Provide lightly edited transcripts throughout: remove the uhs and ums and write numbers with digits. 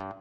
Assalamu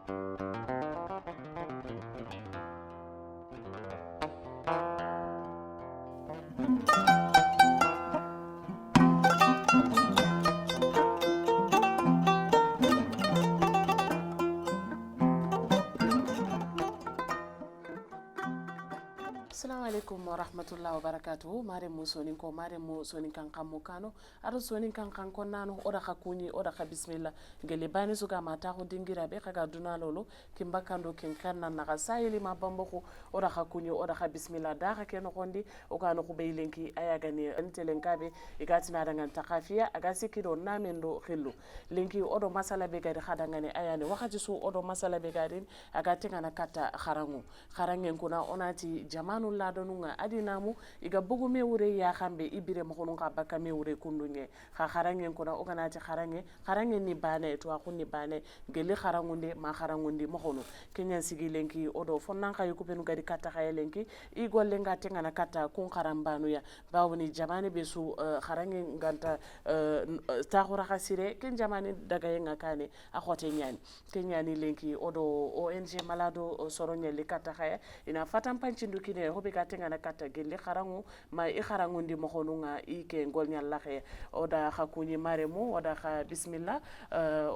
alaikum wa rahmatullahi wa barakatuhu. Mare mu sonin ko mare mu sonin kan kammo kano ado sonin kan ko nano oda khakuni oda kha bismillah gele bani suga mata ko dingira be kaga dunalolo kimbakando ken kanna na sayili ma bamboko oda khakuni oda kha bismillah da kha ken gondi o kano ko beylenki aya gani antelen kabe igatina dangan takafiya aga sikido namendo khillu lenki odo masala be gadi khadangane ayane wakati su odo masala be gadin aga tingana kata kharangen kuna onati jamanu ladonunga adinamu iga bugu me wure ya khambe ibire mohonu ka baka me wure kundunye kharangen kuna oganati kharangen ni bane to akuni bane gele kharangunde ma kharangundi mohonu kenyan sigilenki odo fonnan kay kupenu gadi kata khayelenki igolle ngate ngana kata kun kharambanu ya bawni jamani besu kharangen ganta takhura khasire ken jamani daga yenga kane akhote nyani kenyani lenki odo ONG malado soronya le kata khaya ina fatan panchindu kine hobe katenga na kata gelle kharangu ma i kharangu ndi mohonunga ike ngolnya laxe oda khakuni maremu oda kha bismillah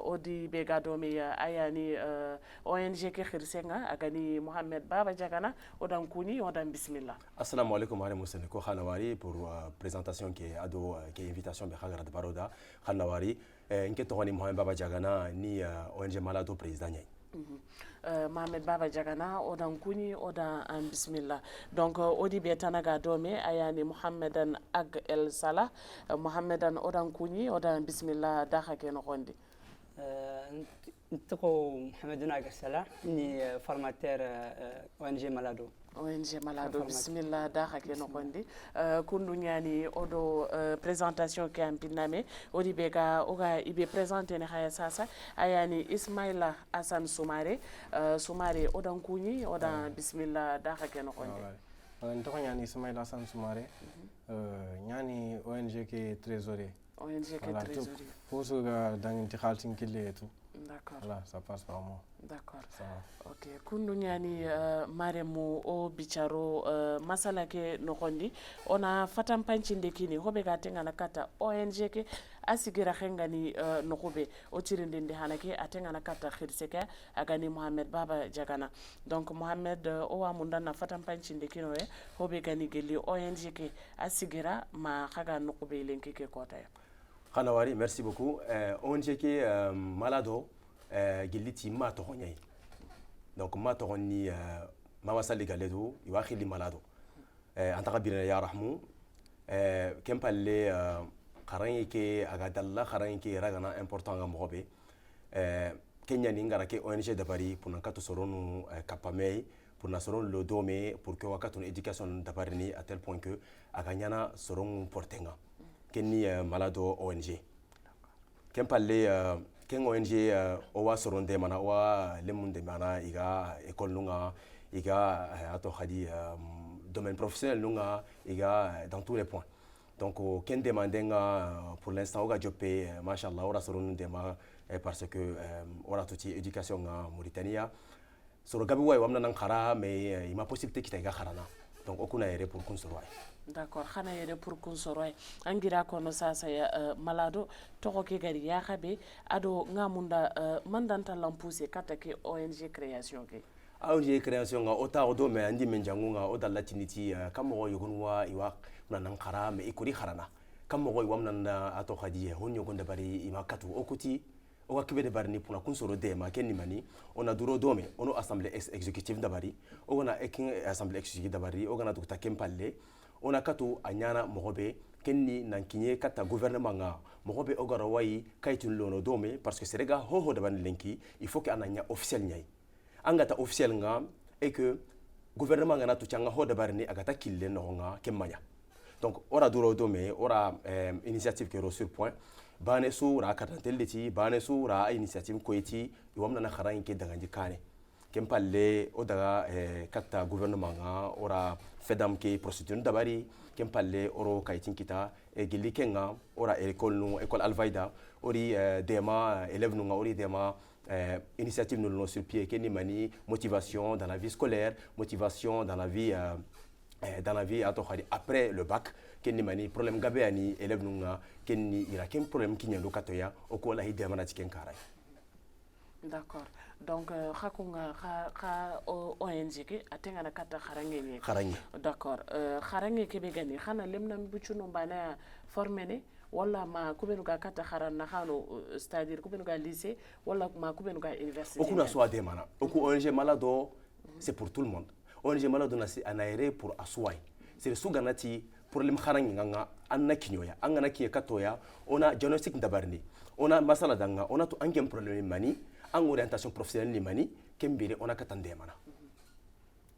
odi be gadomi ayani ONG ke khirsenga agani Mohamed Baba Jagana oda kuni oda bismillah. Assalamu alaikum maremu sene ko khanawari pour présentation qui ado qui invitation be khagara de baroda khanawari nke to Mohamed Baba Jagana ni ONG malado président nyai. Mohamed Baba Jagana odan kuni odan bismillah donc odi be tanaga dome ayani Mohamedan Ag El Salah Mohamedan odan kuni odan bismillah dakha ken gondi نتقو محمد ناقر سلا إني فورماتير ONG Malado. ONG Malado bismillah dakha ken gondi kundu nyani odo présentation ke ampiname odi bega oga ibe présenter ne khaya sasa ayani Ismaila Hassan Soumare Soumare odan kuni odan bismillah dakha ken gondi ntoko nyani Ismaila Hassan Soumare nyani ONG ke trésorier ONG ke trésorier pour ce danginti khaltin kille et tout. D'accord. Voilà, ça passe par moi. D'accord. Ok. Kundu nyani maremu o bicharo masala ke nokondi ona fatan panchinde kini hobe gatenga nakata ONG ke asigira khengani nokobe o tirindinde hanake atenga nakata khirseka agani Mohamed Baba Jagana. Donc Mohamed o wa mundana fatan panchinde kino hobe gani geli ONG ke asigira ma khaga nokobe lenki ke kota ya. Khanawari, merci beaucoup. ONG qui malado giliti ma tohonyai. Donc ma tohoni ma sali galedo iwakhili malado. Antaka birena ya rahmu kempalle kharangi ke agadalla kharangi ke ragana important ga mobe. Kenya ningara ke ONG de Paris pour nakato soronu kapamei pour na soron le dome pour que wakato éducation de Paris ni à tel point que aganyana soron portenga. Kenni malado ONG ken palle ken ONG owa soronde mana wa lemunde mana iga école lunga iga ato khadi domaine professionnel lunga iga dans tous les points donc ken demandenga pour l'instant oga jopé machallah ora soronde ma parce que ora tuti éducation nga Mauritania soro gabi way wamna nan khara mais il m'a possibilité kita iga kharana donc okuna yere pour kun soro. D'accord, xana yede pour kun soroy angira kono sasa ya malado toko ke gari ya xabe ado ngamunda mandanta lampuse katake ONG création ke ONG création nga ota odo me andi menjangu nga oda latiniti kamo yogunwa iwa nan khara me ikuri kharana kamo go wamna ato khadi honyo gonda bari imakatu okuti oga kibe de barni pour kun soro de ma kenni mani ona duro dome ono assemblée exécutive dabari ona assemblée exécutive dabari ona dukta kempalle on a kato anyana mogobe kenni nankinye kata gouvernement nga mogobe ogara wayi kaytun lono dome parce que serega ho de ban lenki il faut que ananya officiel nyai angata officiel nga et que gouvernement nga natu changa ho de barni agata kille no nga kemanya donc ora duro dome ora initiative que sur point bane su ra katanteliti bane su ra initiative koiti iwamna na kharan ke daga njikane kempalle odaga kata gouvernement nga ora fedam ke procédure dabari kempalle oro kaitin kita gilli kenga ora école Alvaida ori dema élève nu nga ori dema initiative nous l'ont sur pied kenni mani motivation dans la vie scolaire, motivation dans la vie après le bac kenni mani problème gabe ani élève nunga kenni ira ken problème kinyando katoya okola hide mana tiken karay. D'accord. Donc khakunga kha ONG ki atenga na kata kharange. D'accord. Kharange ke begani khana lemna mbuchuno mbana formene wala ma kubenu ga kata kharan na khano c'est-à-dire kubenu ga lycée wala ma kubenu ga université. Okuna so ademana. Oku ONG malado c'est pour tout le monde. ONG malado na anaere pour aswai. C'est le suganati problème kharange nganga anna kinyoya angana kiye katoya ona diagnostic ndabarni. Ona masala danga ona to angem problème mani en orientation professionnelle ni mani kembere on a katande mana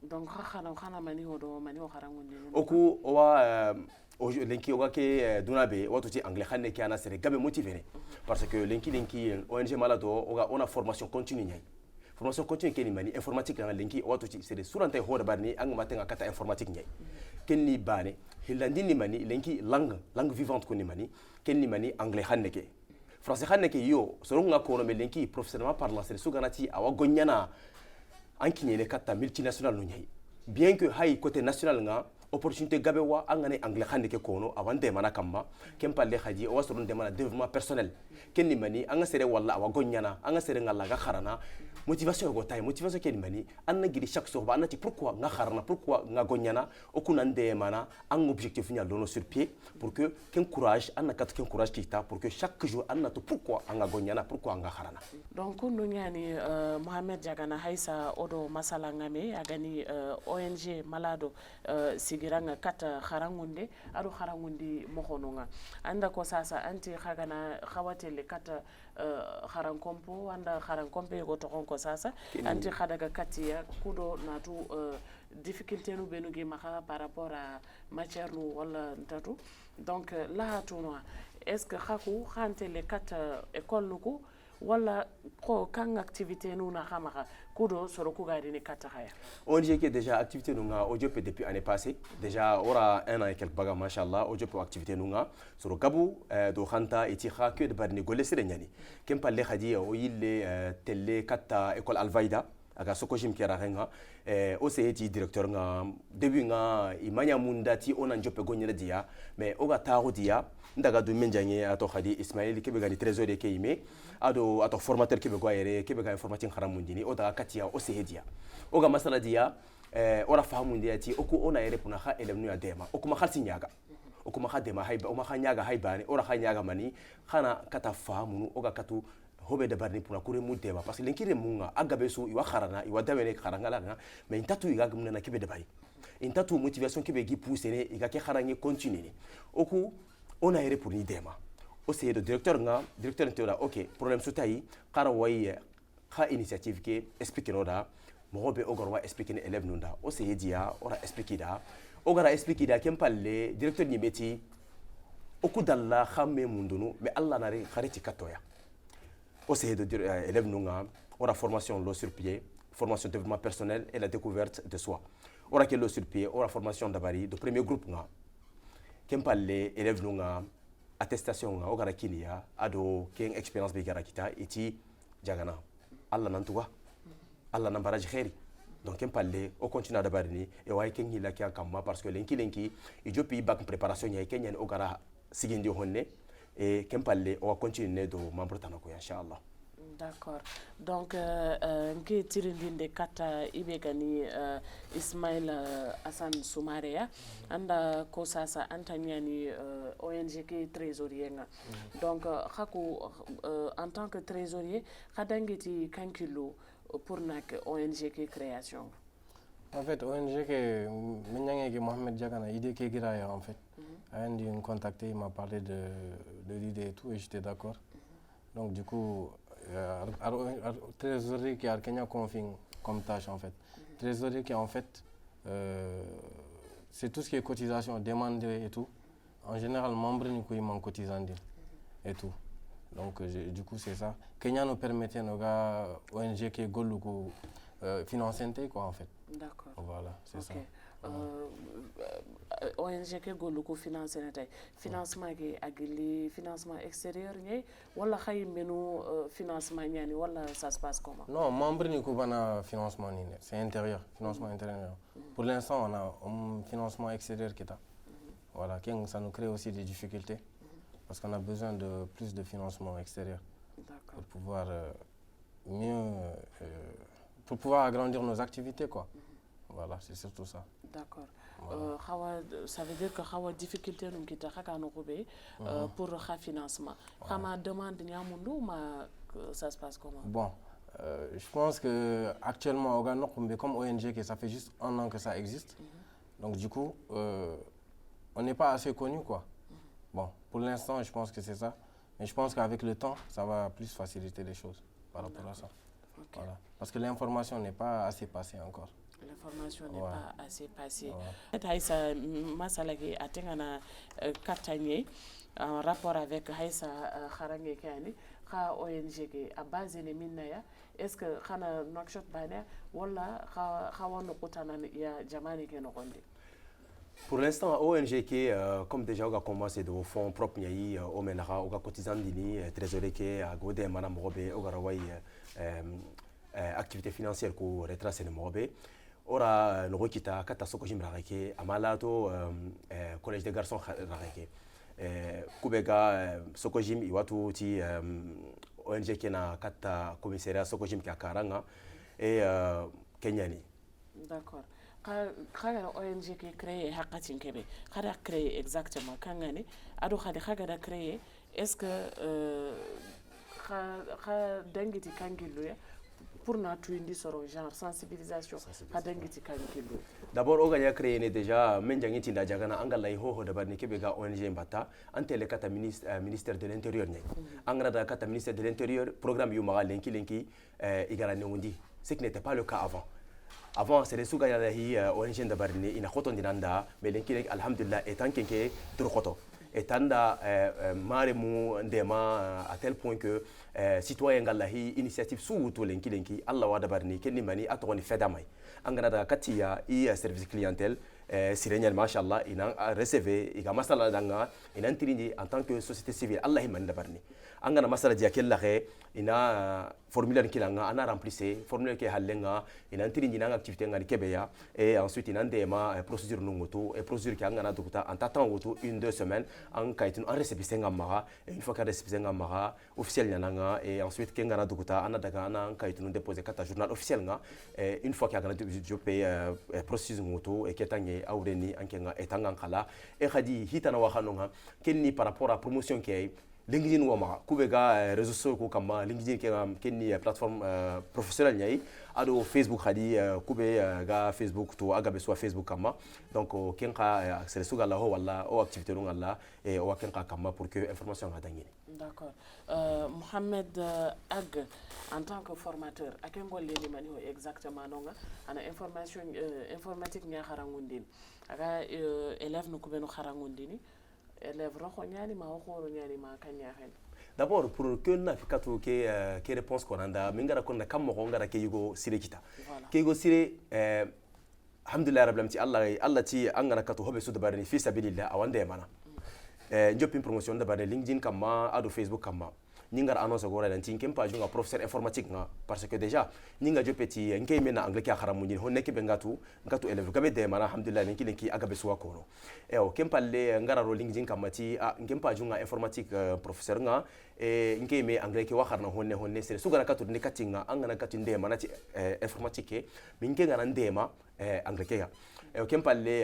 donc khana mani hodo mani o kharangunde oku owa lenki oga ke dunabe watu ti anglais xane ki ana sere gabe motivé parce que lenki ONG malado oga on a formation continue nyai formation continue ke ni mani informatique na lenki watu ti c'est surante hoda barni ang matenga kata informatique nyai kenni bane hilandi ni mani lenki langue vivante ko ni mani kenni mani anglais xane ke français xane ke yo soronga ko no melenki professionnellement parlant c'est suganati awa gonyana ankinyele kata multinational no nyai bien que hay côté national nga opportunité gabe wa angane anglais xane ke kono awande mana kamma kempalle xadi o soron de mana développement personnel kenni mani anga sere walla awa gonyana anga sere ngalla ga kharana motivation go tay motivation kenni mani anna gidi chaque jour ba anati pourquoi nga kharana pourquoi nga gonyana okunande mana ang objectif nya lono sur pied pour que ken courage anna kat ken courage kita pour que chaque jour anna to pourquoi anga gonyana pourquoi nga kharana donc no nyani Mohamed Jagana Haissa odo masala ngame agani ONG malado sigiranga kata kharangunde ado kharangundi mokhononga anda ko sasa anti khagana khawatele kata kharankompo anda kharankompe go to konko sasa anti khadaga katia kudo natu difficulté no benugi maka par rapport à matière no wala ntatu donc là tournois est-ce que khaku khantele kata école nuko wala ko kan activité no na khamaka kudo soro ku gadi ni kata haya ONG qui est déjà activité nunga Ojope depuis année passée déjà aura un an et quelques baga machallah Ojope activité nunga soro gabu do khanta iti kha que de barni golé sere nyani kem palle khadi o yille telle kata école Alvaida aga sokojim kera renga o seyeti directeur nga début nga imanya mundati ona njope gonyere dia mais oga taru dia ndaga do menjanye ato khadi Ismaël kebe gani trésorier ke ime ado ato formateur kebe goyere kebe ga informatique kharam mundini o daga katia o sehedia oga masala dia ora fahamu ndia ti oku ona yere puna kha elemnu ya dema oku ma khalsi nyaga oku ma khadema hayba o ma khanyaga haybani ora khanyaga mani khana kata fahamu oga katu hobe de barni puna kure mu dema parce que lenkire munga agabe so iwa kharana iwa dawene kharangala nga mais intatu iga gumna na kebe de bari intatu motivation kebe gi pousser ne iga ke kharange continuer oku ona yere pour ni dema o c'est le directeur nteura ok problème soutayi qara way kha initiative ke expliquer oda mo be ogorwa expliquer élève nunda o c'est dia ora expliquer da ogara expliquer da kempalle directeur ni meti oku dalla khamme mundunu mais Allah nari khariti katoya o c'est de élève nunga ora formation lo sur pied formation de développement personnel et la découverte de soi ora ke lo sur pied ora formation d'abari de premier groupe nga kempalle élève nunga attestation nga ogara kinia ado ken expérience be gara kita iti jagana Allah nantuwa Allah nan baraji khairi donc kempalle o continue d'abari ni e way ken hila kya kamma parce que lenki i jopi bac préparation nya kenya ni ogara sigindi honne et kempalle o continue do membre tanako inshallah. D'accord. Donc nki tirindinde kata ibegani Ismail Hassan Soumareya anda ko sasa antanyani ONG ki trésorier nga. Donc khaku en tant que trésorier khadangiti kankilo pour nak ONG ki création. En fait ONG que menyange ke Mohamed Jagana idée ke giraya en fait. Andy me contacté, il m'a parlé de l'idée et tout et j'étais d'accord. Donc du coup trésorier qui a Kenya confie comme tâche en fait. Trésorier qui en fait c'est tout ce qui est cotisation demandée et tout. En général membre ni ko man cotisant et tout. Donc du coup c'est ça. Kenya nous permettait nos gars ONG qui goluko financer quoi en fait. D'accord. Voilà, c'est ça. ONG ke gollu ko financé na tay financement ke agili financement extérieur ñay wala xay menu financement ñani wala ça se passe comment? Non, membre ni ko bana financement ni c'est intérieur, financement intérieur. Pour l'instant, on a un financement extérieur qui est là. Voilà, ça nous crée aussi des difficultés parce qu'on a besoin de plus de financement extérieur pour pouvoir pour pouvoir agrandir nos activités quoi. Voilà, c'est surtout ça. D'accord. Ça veut dire que xawa difficulté num kita xakano ko be pour le financement. Xama demande ñamundu ma ça se passe comment? Bon, je pense que actuellement comme ONG que ça fait juste 1 an que ça existe. Donc du coup on n'est pas assez connu quoi. Bon, pour l'instant, je pense que c'est ça. Mais je pense qu'avec le temps, ça va plus faciliter les choses par rapport à ça. Okay. Voilà. Parce que l'information n'est pas assez passée encore. L'information n'est pas assez passée. Haïssa Masalagi a tengana katanye en rapport avec Haïssa Kharange Kani, Kha ONG à base de Minaya. Est-ce que Khana Nokshot Bane wala Khawan Kutana ya Jamani Kenokondi? Pour l'instant, ONG qui, comme déjà on a commencé de fonds propres, il au Menara, au cotisant dini, trésorier qui a godé Madame Robé, au Garawai, activité financière pour retracer le Morobé. Ora nous kita kata Sokojim Rareke, Amalato, collège des garçons Rareke. Kubega Sokojim Iwatu ti ONG qui na kata commissariat Sokojim qui a Karanga et Kenyani. D'accord. Quand ONG qui créé Hakatin Kebe, quand a créé exactement Kangani, Ado Khada créé, est-ce que Dengiti Kangiluya pour notre genre sensibilisation, Dengiti Kangiluya? D'abord, on a créé déjà, Menjangiti Dajagana, Angalai Ho, de Barnikebega ONG Mbata, Antele Kata ministère de l'Intérieur. Angrada Kata ministère de l'Intérieur, programme Yumara Lenki Lenki, Igaraneundi, ce qui n'était pas le cas avant. Avant, c'est les sous-gayadahi ONG de Barni, il a choton dinanda, mais l'enquête, alhamdulillah, est en quelque drogoto. Et tanda maremu ndema à tel point que citoyen galahi initiative sous tout l'enquête, Allah wa dabarni, kenni mani atoni fedamai. Angrada katia service clientèle. Sirenial machallah il a recevé il a masala danga il a intrigué en tant que société civile Allah himan dabarni angana masala dia kella re il a formulaire kilanga ana remplissé formulaire ke halenga il a intrigué nanga activité ngani kebeya et ensuite il a ndema procédure nungutu et procédure ki angana dokuta en temps wutu 1-2 semaines en kaitin en récépissé ngamaga et une fois que récépissé ngamaga officiel nanga et ensuite kengana dokuta ana daga ana kaitin déposer kata journal officiel nga et une fois qu'il a gagné je paye procédure ngutu et ketangi aureni ankenga etanga kala e khadi hitana wa khanonga kenni par rapport à promotion qui LinkedIn wama kubega réseaux sociaux ko kama LinkedIn kenni plateforme professionnelle nyai ado Facebook khadi kube ga Facebook to aga be so Facebook kama donc kenka c'est suga la ho wala o activité no ngala e o kenka kama pour que information ga dangini. D'accord. Mohamed Ag, en tant que formateur, à quel niveau les mani exactement non? Ana information informatique nya kharangundin. Aga élève no kubeno kharangundini. Élève ro nyani ma ho nyani ma kanya hen. D'abord pour que na fikatu ke réponse ko nanda mingara ko na kam mo ngara ke yugo sire kita. Ke yugo sire alhamdulillah rabbil alamin Allah ti angana katu hobe su dabarni fi sabilillah awande mana. Job promotion da bane LinkedIn kama ado Facebook kama ningar annonce gore dan tin kempa junga professeur informatique nga parce que déjà ninga jopeti ngey mena anglais ki kharamu ni honne ke ngatu élève gabe de mana alhamdulillah ninki lenki agabe suwa kono e o kempa le ngara ro LinkedIn kama ti ngempa junga informatique professeur nga e ngey me anglais ki wakharna honne c'est sugara katu ne katinga angana katu de mana ti informatique minke ngana ndema anglais ke e kempa le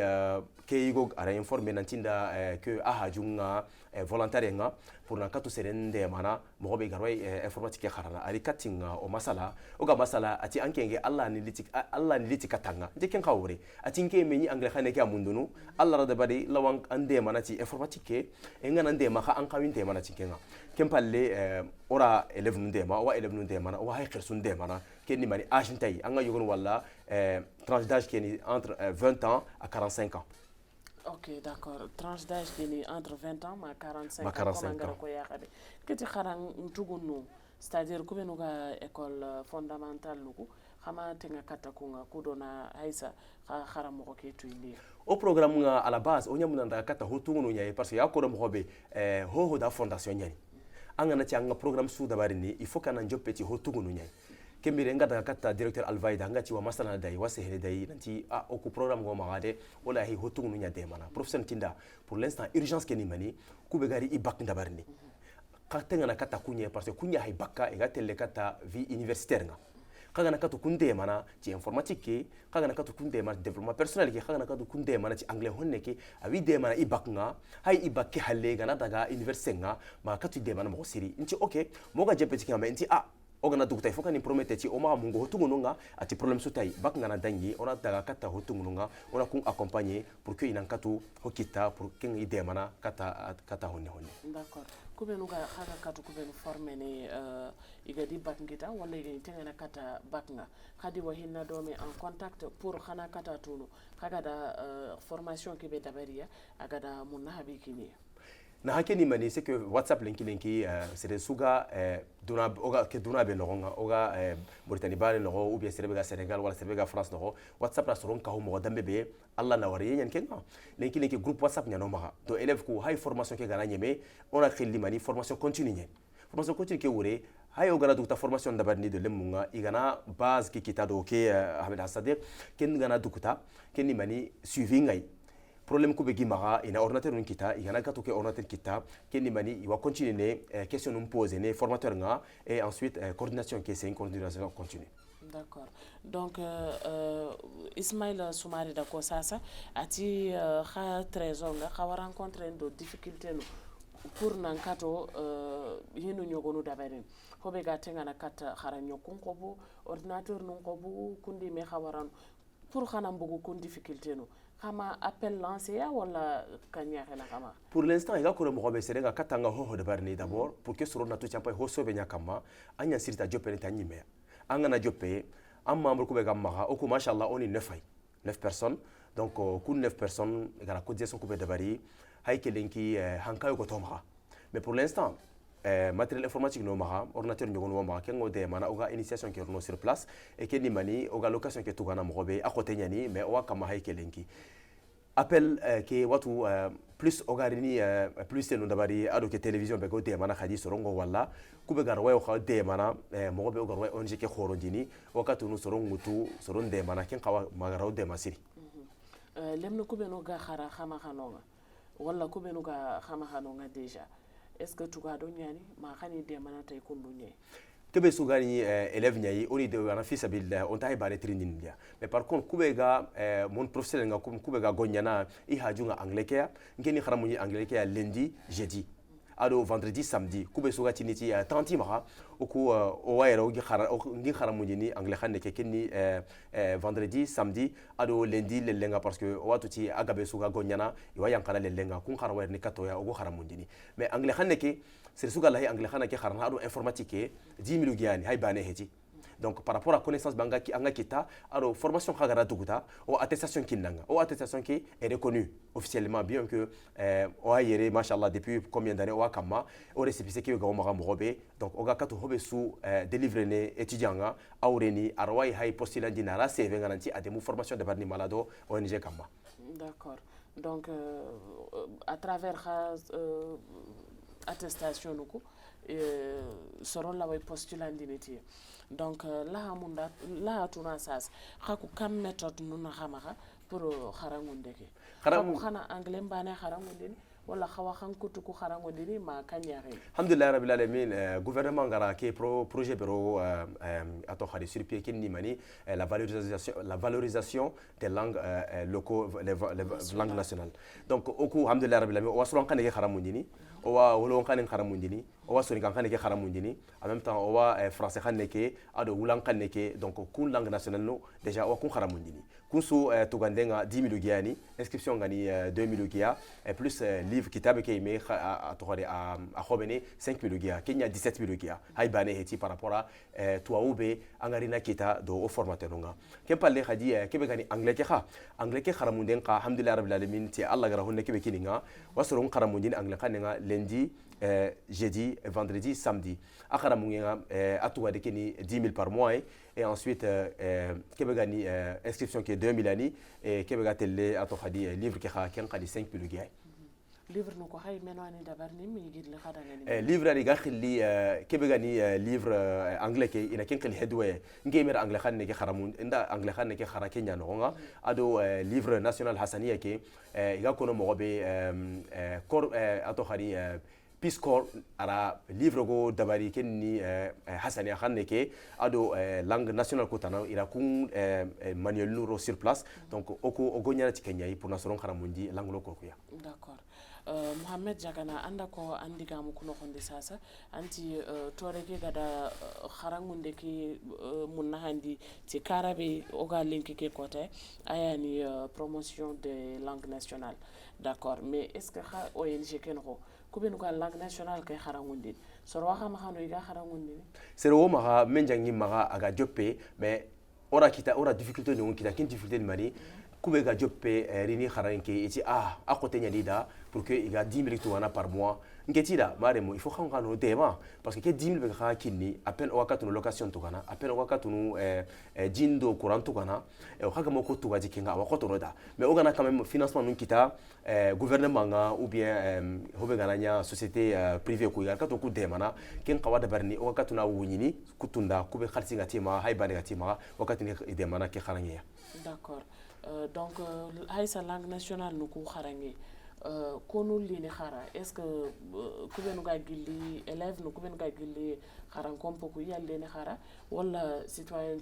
ke yigo ara informer nantinda que junga volontaire nga pour na katu serende mana mo be garway informatique kharana ari katinga o masala o ga masala ati ankenge Allah ni liti katanga de ken khawre ati nke meni angle khane ke amundunu Allah rada bari lawang ande mana ti informatique e ngana ande ma kha an kawinte mana ti kenga kempalle ora élève nunde ma wa élève nunde mana wa hay khirsun de mana kenni mani âge tay anga yugon wala tranche d'âge qui entre 20 ans à 45 ans. Ok, d'accord. Tranche d'âge qui est entre 20 ans et 45 ans. 45 ans. Qu'est-ce que tu as c'est-à-dire que nous avons une école fondamentale, xama tenga kata kunga kudona aisa khara mo ke tuili au programme nga à la base on yamuna nda kata hotungu no nyai parce que yakoro mo hobe ho da fondation nyani anga na tianga programme su da barini il faut kana njopeti hotungu no nyai kembire nga daga kata directeur Alvaida nga ci wa masala dai wa sehele dai nanti oku programme go magade wala hi hotungu no nyade mana professeur tinda pour l'instant urgence ke ni mani kube gari ibak ndabarni katenga na kata kunya parce que kunya hay bakka e gatelle kata vie universitaire nga kaga na katu kunde mana ci informatique kaga na katu kunde mana développement personnel ke kaga na katu kunde mana ci anglais honne ke awi de mana ibak nga hay ibak ke halle ga na daga université nga ma katu de mana mo siri inti okay mo ga jepeti ke ma inti ogana dugta il faut que ni promette ti o ma mungo hotungu nga ati problème sutai bak ngana dangi ona daga kata hotungu nga ona kun accompagner pour que inan katu hokita pour que ngi de mana kata honne d'accord kubenu ga khaga katu kubenu former ne igadi bak ngita wala igani tengana kata bak nga khadi wa hinna do me en contact pour khana kata tunu khaga da formation ke be dabariya aga da munna habikini na hakeni mani c'est que WhatsApp linki c'est des suga dona oga ke dona be nogonga oga Mauritanie bale no ou bien Sénégal Sénégal wala Sénégal France no WhatsApp la soron ka mo dambe be Allah na wari nyen kenga linki groupe WhatsApp nyano ma to élève ko hay formation ke gana nyeme on a khili mani formation continue nye formation continue ke wure hay ogana dukta formation dabar ni de lemunga igana base ke kitado ke Ahmed Hassadir ken gana dukta ken ni mani suivi ngai problème ko be gimaga ina ordinateur nun kita igana katu ke ordinateur kita kenni mani iwa continuer question nous poser ne formateur nga et ensuite coordination qui c'est une coordination continue. D'accord. Donc Ismail Soumari da ko sasa ati kha trésor nga kha rencontrer do difficulté no pour nan kato hinu nyogonu dabarin hobe ga tenga na kata kharanyo kunkobu ordinateur nun kobu kundi me khawaran pour khana mbugu kun difficulté no kama appel lancé ya wala kanya hela kama pour l'instant il y a ko mo be serenga katanga ho de barni d'abord pour que soro na to champa ho so be nyakama anya sirita jopene tanyime anga na jope am membre ko be gamma o ko machallah on est 9 personnes donc ku 9 personnes gara cotisation ko be dabari hay kelenki hankayo ko tomha mais pour l'instant matériel informatique no maha ordinateur nyogon wo maha kengo de mana oga initiation ke no sur place et ke ni mani oga location ke tugana mo be akote nyani mais o kama hay kelenki appel ke watu plus ogarini plus no dabari ado ke télévision be go de mana khadi sorongo wala kube garwa o de mana mo be ogarwa onje ke khorondini wakati no sorongo tu soronde mana ken kawa magaro de masiri lemno kube no ga khara khama khanonga wala kube no ga khama khanonga déjà est-ce que tu as donné ma khani de mana tay kundunye kebe sugani élève nyai oni de wana fils abillah on tay bare training dia mais par contre kubega mon professeur nga kubega gonyana I hajunga anglais ke ngeni kharamu anglais ke lundi jeudi ado vendredi samedi kube suga tiniti tanti maha oku o wayro ngi kharamu ni anglais khane ke kenni vendredi samedi ado lundi lelenga parce que watu ti agabe suga gonyana iwa yankana lelenga kun kharwa ni katoya ogo kharamu ni mais anglais khane ke c'est suga lahi anglais khane ke kharna ado informatique 10 000 giani hay bane heti donc par rapport à connaissance banga ki anga kita alors formation khagara duguta o attestation kinanga o attestation qui est reconnue officiellement bien que o ayere machallah depuis combien d'années o akama o récépissé ki go maga mobe donc o ga katu hobe sous délivrer né étudiant awreni arwai hay postulant dinara CV garanti à des formations de barni malado ONG kama. D'accord. Donc à travers attestation nuko soron la way postulant dineti donc la munda la tuna sas khaku kam méthode nuna khamaha pour kharangundeke khaku khana anglais mbane kharangundeni wala khawa khankutu ku kharangundeni ma kanyare alhamdulillah rabbil alamin gouvernement ngara ke projet bureau ato khadi sur pied ken nimani la valorisation des langues locaux les langues nationales donc oku alhamdulillah rabbil alamin wasron kan ke kharamundini owa wolon kan kharamundini owa soni kan ke kharamundini en même temps owa français kan ke ado wulan kan ke donc kun langue nationale no déjà owa kun kharamundini kunsu tugandenga 10 000 giani inscription ngani 2 000 gia et plus livre kitab ke me a tohore a khobene 5 000 gia kenya 17 000 gia hay bane heti par rapport à tuaube angarina kita do o formateur nga kempalle khadi kebe gani anglais ke kharamunden ka alhamdulillah rabbil alamin ti allah gara honne kebe kininga wasron kharamundin anglais kanenga lundi jeudi, vendredi, samedi. Akara mungenga atuwa de keni 10 000 par mois et ensuite kebega ni inscription qui est 2 000 ani et kebega telle atokhadi livre qui a ken khadi 5 000 gay. Livre no ko hay menwani dabar ni mi gidli khadana ni. Livre ani gakhli kebega ni livre anglais ke ina ken khali hedwe ngemer anglais khanne ke kharamun inda anglais khanne ke khara kenya no nga ado livre national hasaniya ke iga kono mo be kor atokhadi Peace Corps ara livre go dabari kenni hasaniya khanne ke ado langue nationale ko tana ira kun manuel nuro sur place donc ogo nyana ci kenya pour nasoron kharamundi langue ko ya. D'accord. Mohamed Jagana anda ko andiga mu kuno khonde sasa anti toreke gada kharangunde ki munna handi ti karabe oga linki ke kote ayani promotion de langue nationale. D'accord, mais est-ce que ONG kenro kubenu ka langue nationale kay kharangunde soro waxa ma xano iga kharangunde sero ma menjangi ma aga joppe mais ora difficulté no kita kin difficulté ni mari kube ga joppe rini kharanke iti a côté nyalida pour que il y a 10 000 tourna par mois ngetida maremo il faut qu'on no tema parce que 10 000 be kha kinni appel o wakatu no location to kana appel o wakatu no jindo courant to kana e o khaga moko to waji kinga wa koto roda mais o gana quand même financement nun kita gouvernement nga ou bien hobe gananya société privée ko yar kato ku demana ken qawada barni o wakatu na wunyini kutunda kube khalsi ngatima haybani ngatima wakati ni demana ke kharanya. D'accord. Donc haysa langue nationale no ku kharangi kono lini khara est-ce que kubenu ga gilli élève no kubenu ga gilli kharan kompo ku yalle ni khara wala citoyen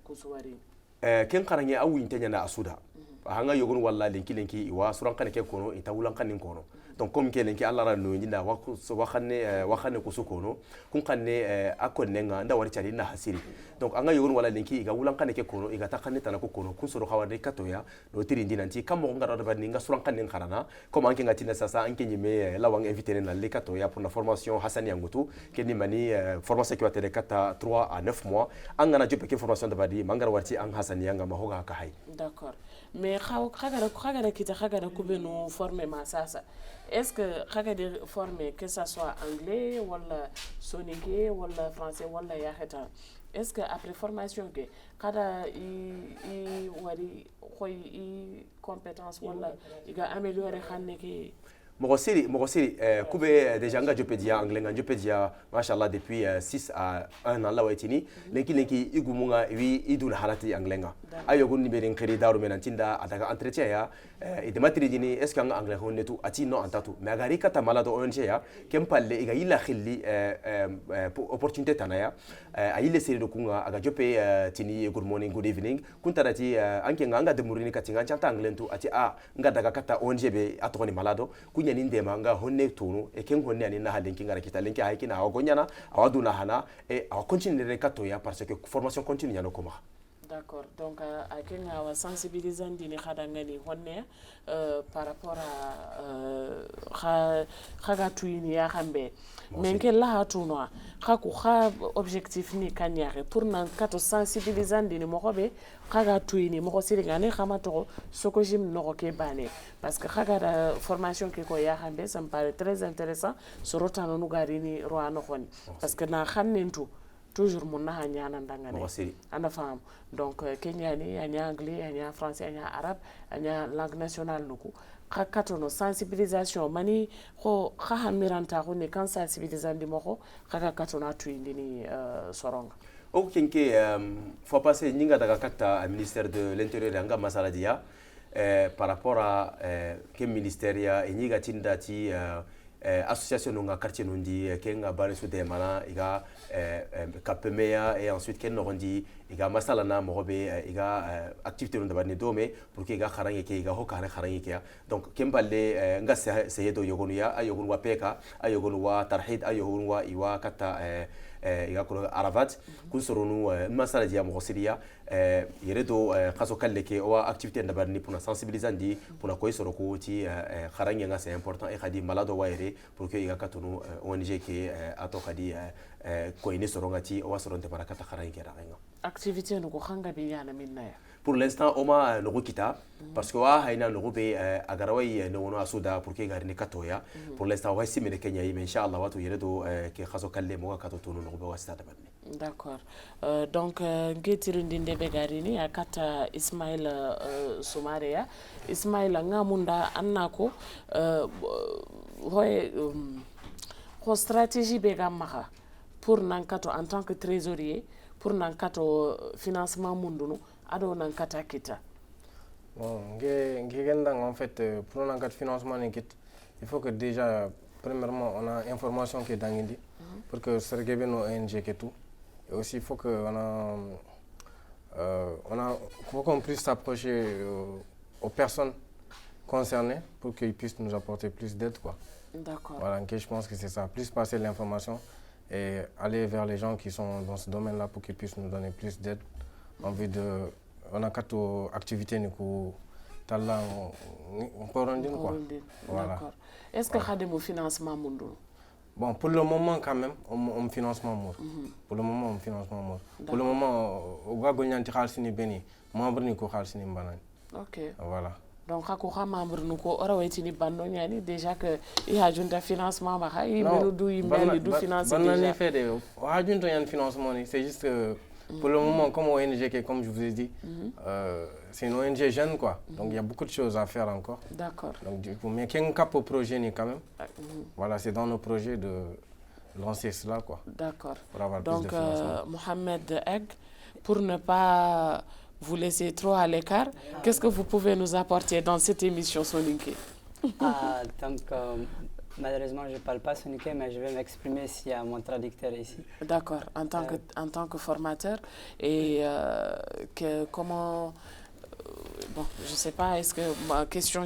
ku suwari ken kharangi awu intenya na asuda hanga yogon walla lenki wa suran kan ke kono ita wulan kan kono donc comme ke lenki Allah ran no nyinda wakhanne ko sukono kun kanne akonne nga nda wari chali na hasiri donc anga yogon wala lenki ga wulan kan ke kono iga takanne tan ko kono kun soro khawande katoya no tiri ndinanti kammo ngara da ni nga suran kan kharana comme anke ngati na sasa anke nyime lawang inviter na le katoya pour la formation hasani yangutu ke ni mani formation qui va te de 3 à 9 mois anga na jope ke formation da badi mangara warti ang hasani yanga mahoga ka hay. D'accord. Mais khagara kita khagara kubenu former masasa est-ce que khagade former que ça soit anglais wala sonique wala français wala yaheta est-ce que après formation que kada i wari khoy i compétence wala iga améliorer xanne ki Mogosiri kube déjà nga jopedia anglais nga jopedia machallah depuis 6 à 1 an la waytini lenki igumunga wi idul halati anglais nga ayogun ni berin khiri daru menantinda ataka entretien ya e de matri dini est ce que nga anglais honetu ati no antatu mais agari kata malado ONG ya kempalle iga ila khilli opportunité tanaya ayile seri do kunga aga jope tini good morning good evening kuntarati anke nga demurini katinga chanta anglais tu ati nga daga kata ONG be atoni malado nyani ndema nga honne tunu e ken honne ani na halenki ngara kita lenki hayki na awagonyana awaduna hana e awa continuer kato ya parce que formation continue nyano koma. D'accord. Donc à kenga wa sensibiliser ndini khadangani honne par rapport à khaga tuini ya khambe menke la hatunwa khaku kha objectif ni kanyare pour nan kato sensibiliser ndini mokobe khaga tuini moko siringane khamato soko jim no ke bane parce que khaga da formation ki ko ya khambe ça me paraît très intéressant sorotano no garini roano khoni parce que na khanentu toujours mon na nyana ndangane anda fam donc Kenya ni anya anglais anya français anya arabe anya langue nationale nuku katono sensibilisation mani ko khahamiranta ko ne kan sensibilisation di moko kaka katono atuindi ni soronga okenke faut passer ninga daga kata ministère de l'intérieur anga masala dia par rapport à quel ministère ya ninga tindati association nga quartier nundi kenga barisu de mana iga kapemeya et ensuite ken nondi iga masala na mobe iga activité nunda bani dome pour que iga kharange ke iga hokane kharange ke donc kemballe nga seyedo yogonu ya ayogonu wa peka ayogonu wa tarhid ayogonu wa iwa kata iga ko aravat kun soronu masala dia mo siria yere do kaso kalle ke o activité ndabar ni pour sensibiliser ndi pour ko soro ko ti kharanga nga c'est important e khadi malado waire pour que iga katunu ONG ke ato khadi ko ini soro ngati o soro de barakata kharanga ranga activité no ko khanga bi yana minna ya pour l'instant oma no kita parce que wa hayna no be agarawai no no asuda pour que garni katoya pour l'instant wa simene kenya mais inchallah watu yeredo ke khaso kalle mo ka to no be wasta tabarni. D'accord. Donc ngetirindi ndebe garini akata Ismail Soumaria Ismail ngamunda annako hoye ko stratégie be gamma pour nankato en tant que trésorier pour nankato financement mundunu ado nankata kita. Bon, en fait, pour un financement, il faut que déjà, premièrement, on a information qui est dans l'Indi, pour que ce soit nos ONG et tout. Et aussi, il faut qu'on puisse s'approcher aux personnes concernées pour qu'ils puissent nous apporter plus d'aide, quoi. D'accord. Voilà, je pense que c'est ça. Plus passer l'information et aller vers les gens qui sont dans ce domaine-là pour qu'ils puissent nous donner plus d'aide en vue de... On a quatre activités, on peut rendre quoi. Voilà. D'accord. Est-ce que vous avez un financement mondial? Bon, pour le moment, quand même, on financement mort. Pour le moment, on financement mort. Pour le moment, on va gagner un tirage sini beni. Membre ni ko xal sini banane. OK. Voilà. Donc kako xa membre nu ko ora waytini bando ñani déjà que il a junta financement ba xay melu du yimbeli du financer déjà. Banane fait de o ha junta yan financement ni c'est juste que pour le moment, comme ONG, comme je vous ai dit, c'est une ONG jeune, quoi. Donc, il y a beaucoup de choses à faire encore. D'accord. Donc, du coup, mais qu'il y ait un cap au projet, quand même. Voilà, c'est dans nos projets de lancer cela, quoi. D'accord. Pour avoir donc, plus de financement. Mohamed Egg, pour ne pas vous laisser trop à l'écart, qu'est-ce que vous pouvez nous apporter dans cette émission Soninké? Donc, malheureusement, je ne parle pas Soninké, mais je vais m'exprimer s'il y a mon traducteur ici. D'accord, en tant que formateur. Et comment... bon, je ne sais pas, est-ce que ma question,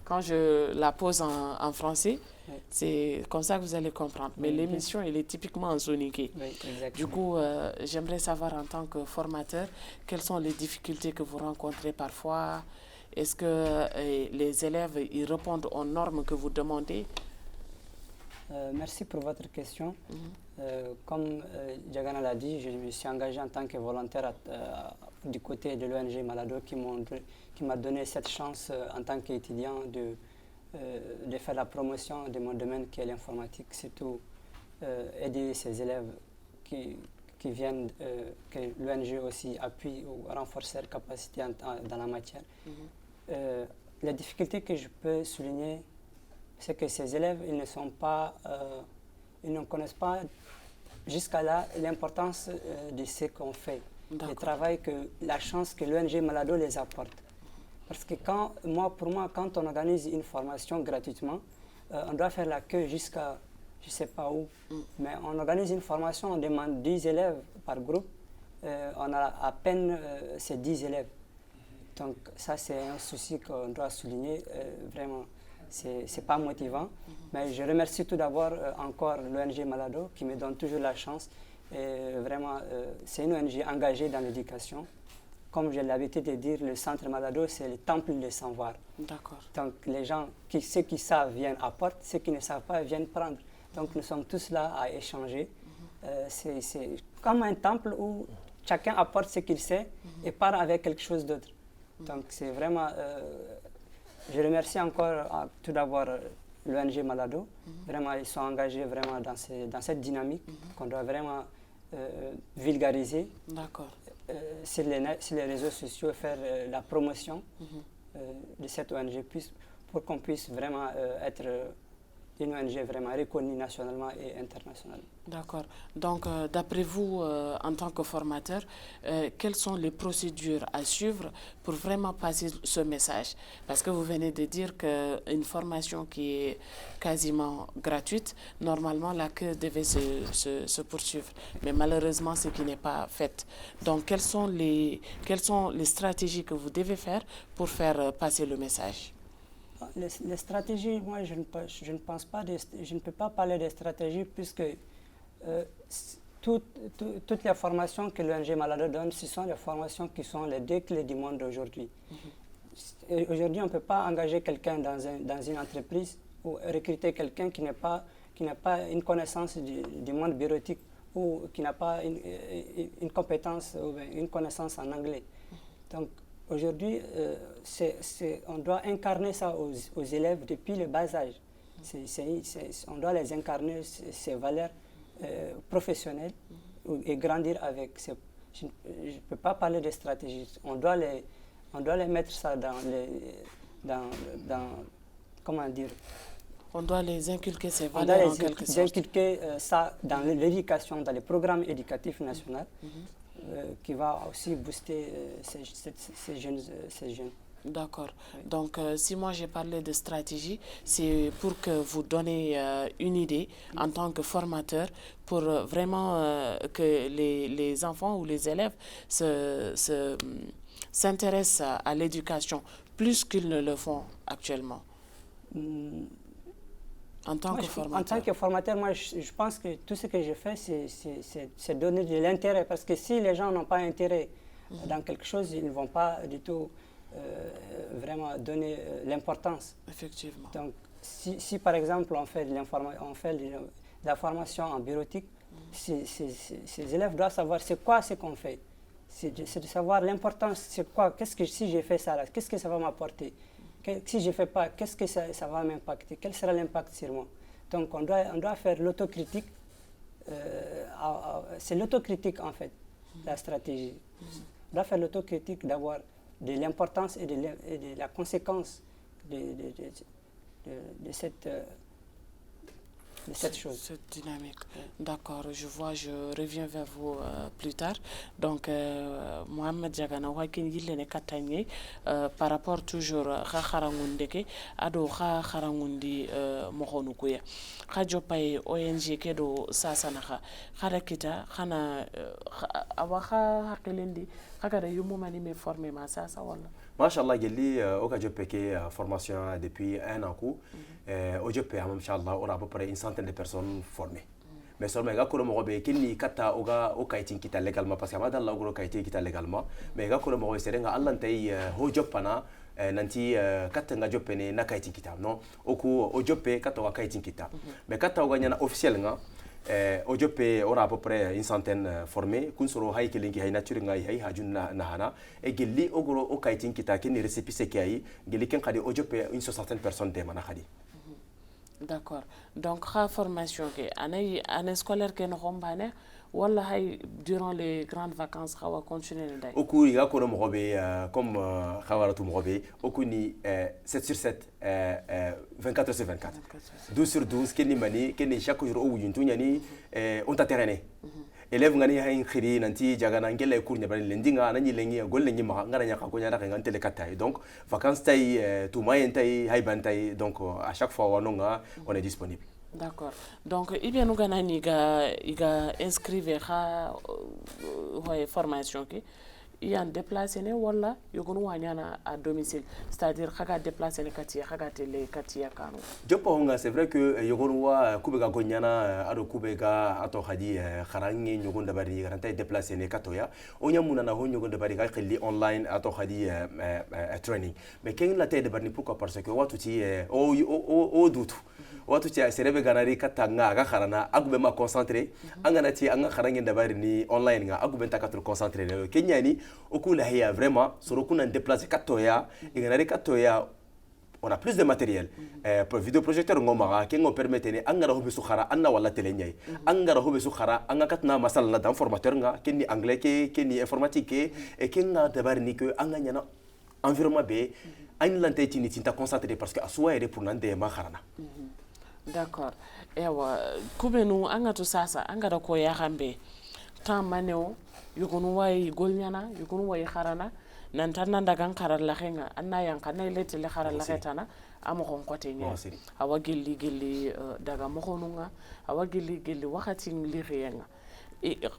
quand je la pose en français, oui, c'est comme ça que vous allez comprendre. Mais oui, l'émission, elle est typiquement en Soninké. Oui, exactement. Du coup, j'aimerais savoir en tant que formateur, quelles sont les difficultés que vous rencontrez parfois? Est-ce que les élèves ils répondent aux normes que vous demandez? Merci pour votre question. Comme Diagana l'a dit, je me suis engagé en tant que volontaire du côté de l'ONG Malado qui m'a donné cette chance en tant qu'étudiant de faire la promotion de mon domaine qui est l'informatique, surtout aider ces élèves qui viennent, que l'ONG aussi appuie ou renforce leurs capacités dans la matière. La difficulté que je peux souligner, c'est que ces élèves, ils ne connaissent pas jusqu'à là l'importance de ce qu'on fait, le travail, la chance que l'ONG Malado les apporte. Parce que pour moi, quand on organise une formation gratuitement, on doit faire la queue jusqu'à je ne sais pas où, mais on organise une formation, on demande 10 élèves par groupe, on a à peine ces 10 élèves. Donc ça, c'est un souci qu'on doit souligner, vraiment, c'est pas motivant. Mais je remercie tout d'abord encore l'ONG Malado qui me donne toujours la chance. Et vraiment, c'est une ONG engagée dans l'éducation. Comme j'ai l'habitude de dire, le centre Malado, c'est le temple de savoir. D'accord. Donc les gens, ceux qui savent viennent apportent, ceux qui ne savent pas viennent prendre. Donc nous sommes tous là à échanger. C'est comme un temple où chacun apporte ce qu'il sait et part avec quelque chose d'autre. Donc c'est vraiment... je remercie encore tout d'abord l'ONG Malado. Vraiment, ils sont engagés vraiment dans cette dynamique qu'on doit vraiment vulgariser. D'accord. Sur les réseaux sociaux, faire la promotion de cette ONG pour qu'on puisse vraiment être une ONG vraiment reconnue nationalement et internationalement. D'accord. Donc, d'après vous, en tant que formateur, quelles sont les procédures à suivre pour vraiment passer ce message? Parce que vous venez de dire qu'une formation qui est quasiment gratuite, normalement, la queue devait se poursuivre. Mais malheureusement, ce qui n'est pas fait. Donc, quelles sont les stratégies que vous devez faire pour faire passer le message? Les stratégies, moi, je ne pense pas, je ne peux pas parler des stratégies puisque toutes les formations que l'ONG Malado donne, ce sont les formations qui sont les deux clés du monde d'aujourd'hui. Aujourd'hui, on ne peut pas engager quelqu'un dans une entreprise ou recruter quelqu'un qui n'a pas une connaissance du monde bureautique ou qui n'a pas une compétence ou une connaissance en anglais. Donc aujourd'hui, on doit incarner ça aux élèves depuis le bas âge. On doit les incarner, ces valeurs professionnelles et grandir avec. Je ne peux pas parler de stratégie. On doit les mettre ça comment dire, on doit les inculquer ces valeurs en quelque sorte. Inculquer ça dans l'éducation, dans les programmes éducatifs nationaux, qui va aussi booster ces jeunes. D'accord. Oui. Donc, si moi j'ai parlé de stratégie, c'est pour que vous donnez une idée en tant que formateur pour vraiment que les enfants ou les élèves s'intéressent à l'éducation plus qu'ils ne le font actuellement. En tant que formateur. En tant que formateur, moi, je pense que tout ce que je fais, c'est donner de l'intérêt. Parce que si les gens n'ont pas intérêt dans quelque chose, ils ne vont pas du tout vraiment donner l'importance. Effectivement. Donc, si par exemple, on fait de la formation en bureautique, ces élèves doivent savoir c'est quoi ce qu'on fait. C'est de savoir l'importance, c'est quoi, si j'ai fait ça là, qu'est-ce que ça va m'apporter. Si je ne fais pas, qu'est-ce que ça va m'impacter? Quel sera l'impact sur moi? Donc, on doit faire l'autocritique. C'est l'autocritique, en fait, la stratégie. On doit faire l'autocritique d'avoir de l'importance et de la conséquence de cette chose. Cette dynamique. D'accord, je vois, je reviens vers vous plus tard. Donc, Mohamed Diagana, par rapport toujours à Kharangoundeke, Ado Kharangundi Mohonukuya. Khajopaye ONG Kedo Sasanaka, Kharakita, Khana Awaka Hakelendi, Khagada Yumumani me formé ma Sasa wala. Machallah, Geli, Oka Jopeke, formation depuis 1 an. Au Jopé, Machallah, on a à peu près une centaine de personnes formées. Mais seulement, il y a des gens qui kata oka itin kita légalement parce que madame la ogro kaiti kita légalement. Mais il y a des gens qui serenga allantei ho jopana nanti kata nga jopene na kaiti kita non. Oku au Jopé kata oka kaiti kita. Mais kata oga nyana officiel nga. Au Jopé, on a à peu près une centaine formés. Kunsoro hay kelingi hay nature nga hay hajun nahana. Et geli ogro okaitin kita qui ne récépissé qui ay geli ken khadi au Jopé une soixantaine personnes de mana khadi. D'accord. Donc la formation que année scolaire que nous avons wala hay durant les grandes vacances xawa continuer ndai. Oku ya ko mo robé comme xawaratu mo robé oku ni 7 sur 7 24 sur 24. 12 sur 12 keni mani keni chaque jour ou yuntu nyani on ta terrain. Élève ngani hay khiri nanti jagana ngela cours nya bari lendinga nani lengi golle ngi ma ngara nya ko nya da ngante le katay. Donc vacances tay tout moyen tay hay bantay donc à chaque fois wanonga on est disponible. D'accord. Donc, il y a des inscrits à la formation. Il y a un déplacé ou à domicile. C'est-à-dire qu'il y a un déplacé c'est vrai que Yogonwa Kubega Gonyana, Ado Kubega, Ato Hadi, Harangi, Yogon Dabari, Ranta déplacé ne Katoya, Onyamuna Yogon Dabari, online, Ato Hadi training. Mais quand la tête de Barni, pourquoi? Parce que what tu es au doute. Watu tia serebe ganari katanga aga kharana agube ma concentré angana ti anga kharange dabari ni online nga agube ta katru concentré le Kenya ni okula hiya vraiment soro kuna déplacer katoya iganari katoya on a plus de matériel pour vidéoprojecteur ngoma ke ngo permettre ni angara hobe su khara anna wala télé nyai angara hobe su khara anga katna masal na dan formateur nga kenni anglais ke ni informatique et kenga dabari ni que anga nyana environnement be an lante ti ni tinta concentré parce que aswa ere pour nande ma kharana. D'accord. Ewa kubenu angatu sasa angara ko ya hambe tan maneo yugunu way golnyana yugunu way kharana nan tan daga kharar la khenga anna yanka nay leti le kharar la khetana amo kon kote nya awa gelli daga mo khonunga awa gelli wakati li rienga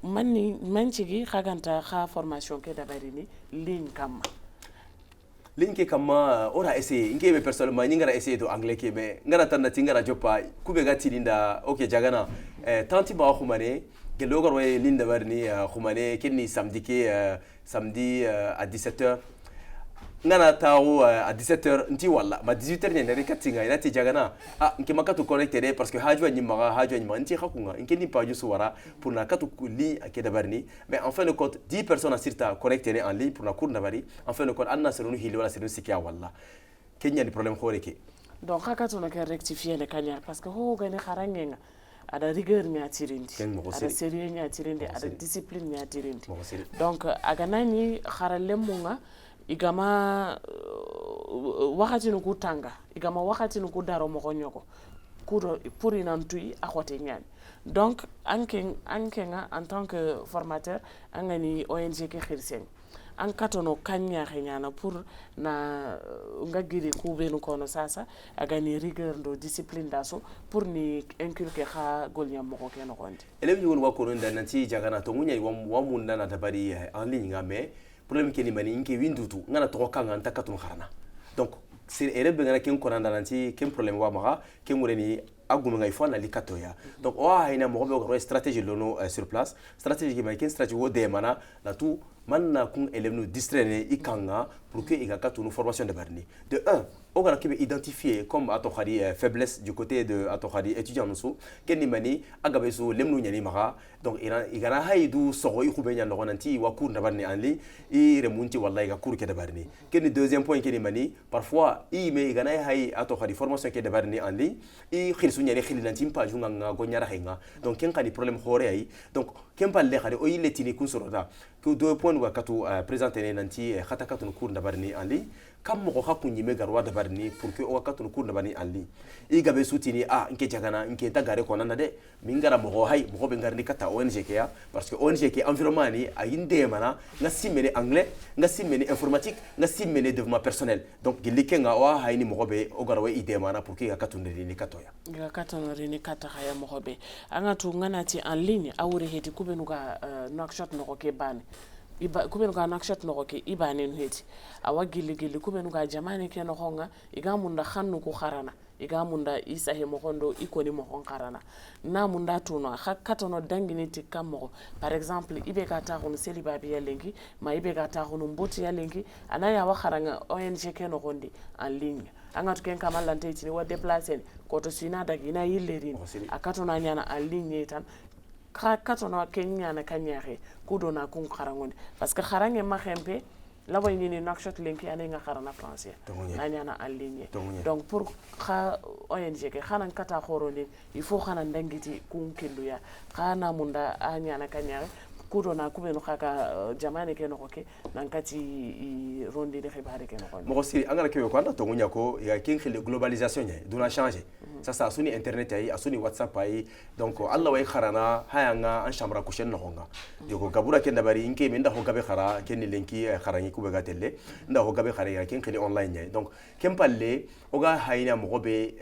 manni manchigi khaganta kha formation ke dabari ni ligne kam linke kama ora essayer inke be personnellement ni ngara essayer to anglais ke mais ngara tan nati ngara jopa kube ga tilinda ok jagana tanti ba khumane ke logar way linda barni khumane kenni samedi ke samedi à 17h ngana tawo à 17h nti wala ma 18h ne nari katinga inati jagana nke makatu connecter parce que hajwa nyima nti khakunga nke ni paju suwara pour na katu li ke dabarni mais en fin de compte 10 personnes assistent connecter en ligne pour na cour dabari en fin de compte anna serunu hili wala serunu sikia wala kenya ni problème khoreke donc hakatu na ke rectifier le kanya parce que ho gane kharangenga ada rigueur nya tirindi ada sérieux nya tirindi ada discipline nya tirindi donc aga nani kharalemmunga igama wakati nukutanga igama wakati nukudaro mogonyoko kuro pour inantui akote nyani donc anke nga en tant que formateur angani ONG ke khirsen an katono kanya nyana pour na ngagiri kubenu kono sasa agani rigueur do discipline daso pour ni inculquer kha golnya moko ke no konde elemi won wakoro ndananti jagana to munya wa munda na tabari en ligne ngame problème ke ni mani inke windutu ngana to kanga anta katun kharana donc c'est erebe ngana ken konanda nanti ken problème wa maga ken mureni agum ngay fona li katoya donc wa hayna mo be stratégie lono sur place stratégie ke may ken stratégie wo de mana la tout manna kun élève nous distraire ikanga pour que igaka tunu formation de barni de 1 on va identifier comme atokhari faiblesse du côté de atokhari étudiant nusu kenni mani agabeso lemnu nyani mara donc igana haydu sogo ikubenya no nanti wa cour de barni en ligne i remonti wallahi ga cour ke de barni kenni deuxième point kenni mani parfois i me igana hay atokhari formation ke de barni en ligne i khilsu nyani khilanti pa junga nga go nyara henga donc ken kali problème khore ay donc ken pa le khari o yile tini kun soroda que 2 points wa katu présenter nanti khata katu cour de barni en ligne kam mo hakku nyime garwa da barni pour que o katu cour de barni en ligne i gabe soutini nke jagana nke tagare ko nanda de mingara mo hay mo be ngarni kata ONG ke ya parce que ONG ke environnement ni ayinde mana nga simene anglais nga simene informatique nga simene développement personnel donc gilike nga wa hayni mo be o garwa ide mana pour que katu ndeni katoya nga katu ndeni kata haya mo be anga tu nganati en ligne awure heti kubenuga nakshot no ko ke bani iba kubenu ka nakshot no ke ibane no heti awagili gili kubenu ka jamane ke no honga igamunda khannu ku kharana igamunda isa he mo kondo ikoni mo hon kharana na munda tuno hakkato no dangini tikamo par exemple ibe ka ta hono seliba bi yalengi ma ibe ka ta hono mboti yalengi anaya wa kharanga ONG ke no gondi en ligne angatu ken kamalante tini wa déplacer ko to sina daga ina yillerin akato na nyana en ligne tan katona kenya na kanyare kudona kun kharangonde parce que kharange ma khempe la way ni nakshot linki ane nga kharana français nanya na en ligne donc pour kha ONG ke khanan kata khoroni il faut khanan dangiti kun kinduya khana munda anya na kanyare kudona kubenu khaka jamane ke no ke nankati rondi de khibare ke no ko mo siri angala ke ko anda to ngunya ko ya kin khile globalisation nya duna changer ça suni internet ay asuni whatsapp ay donc Allah way kharana hayanga an shamra ko shen no nga jogo gabura ken dabari inke min da ho gabe khara ken lenki kharangi ku bega telle nda ho gabe khara ya ken khile online nya donc kem palle oga hayna mo gobe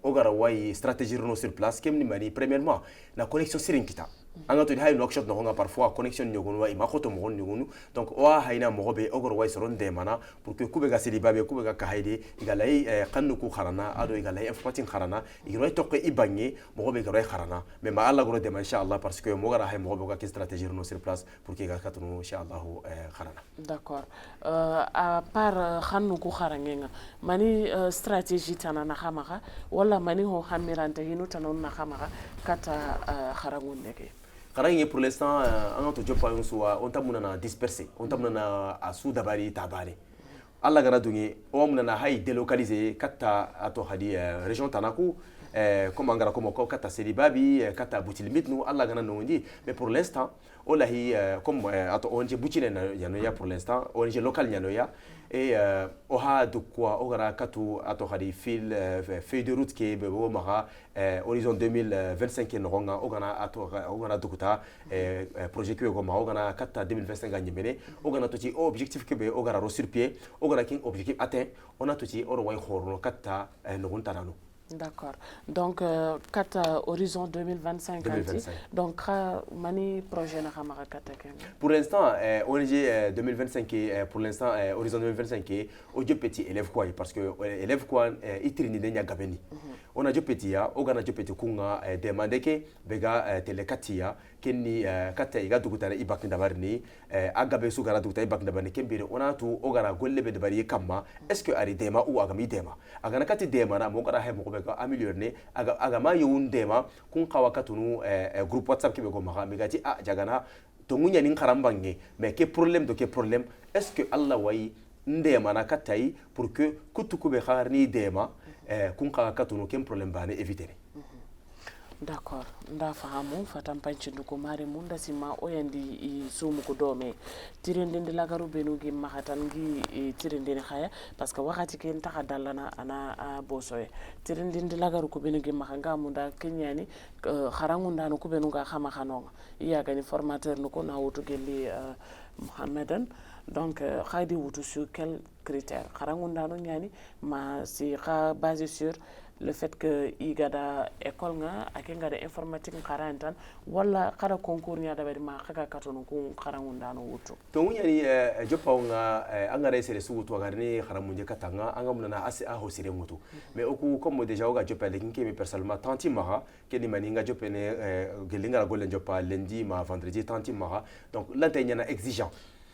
oga way stratégie no sur place kem ni mani premièrement la connexion sirin kita anga to hay workshop no nga parfois connexion nyogonu wa imakoto mo nyogonu donc wa hayna mo gobe ogor way soron de mana pour que kubega selibabe kubega ka hayde igalay qannu ku kharana ado igalay informatique kharana igroy tokko ibanye mo gobe garoy kharana mais ma Allah goro de inshallah parce que mo gara hay mo gobe ka stratégie no sur place pour que ga katunu inshallah kharana d'accord à part qannu ku kharangenga mani stratégie tanana khamaga wala mani ho hamirante hinu tanona khamaga kata kharangunde ke kharangi pour l'instant en to jopa on tamuna na disperser on tamuna na asu dabari tabari alla gara dungi o muna na hay délocaliser kata ato hadi région tanaku comme angara comme ko kata selibabi kata butilmit nu alla gana no ndi mais pour l'instant o lahi comme ato ONG butine na yanoya pour l'instant ONG local yanoya et o ha de quoi o gara katu ato hadi feuille de route ke be bo mara horizon 2025 no gonga o gana ato o gana dukuta projet ke go ma o gana kata 2025 ga nyimene o gana to ci objectif ke be o gara ro sur pied o gana kin objectif atteint on a to ci o way khorno kata no guntanano D'accord. Donc, horizon 2025. 2025. Donc, mani projet na khamara katake. Pour l'instant, ONG 2025, pour l'instant, Horizon 2025, on a petit élève quoi, parce que élève quoi, il trine de gabeni. On a petit ya, on a petit kunga demandé que bega telekatia, kenni katia iga dugutara ibak ndabarni, agabe sugara dugutara ibak ndabarni kembire, on a tout, on a golle bedbari kama, est-ce que ari dema ou agami dema? Agana kati dema na mokara he mokobeka améliorer, agama yun dema, kun kawakatunu groupe WhatsApp qui bego maka, megati ah jagana. Tongunya nin karambange mais quel problème de quel problème est-ce que Allah wayi ndema na katai pour que kutukube kharni dema kun ka katunu quel problème bane éviter. D'accord. Nda fahamu fatampanci nduko mari munda sima oyandi sumu ko dome tirendende lagaru benugi mahatangi tirendene khaya parce que wakati ken taka dallana ana bosoye tirendende lagaru ko benugi mahanga munda kenyani kharangunda no ko benuga khama khanonga iya gani formateur nuko na wutu gelli Mohamedan donc khadi wutu sur quel critère kharangunda no nyani ma si kha basé sur le fait que igada école nga akengada informatique ngarantan wala kada concours nya da ma kaka katonu ku karangunda no wutu to munya ni jopa nga angare sere su wutu garni kharamunje katanga angamuna na asi a hosire mutu mais oku comme déjà oga jopa lekin ke mi personnellement tanti maha ke ni maninga jopa ne gelinga la golen jopa lundi ma vendredi tanti maha donc là tanya na exigeant.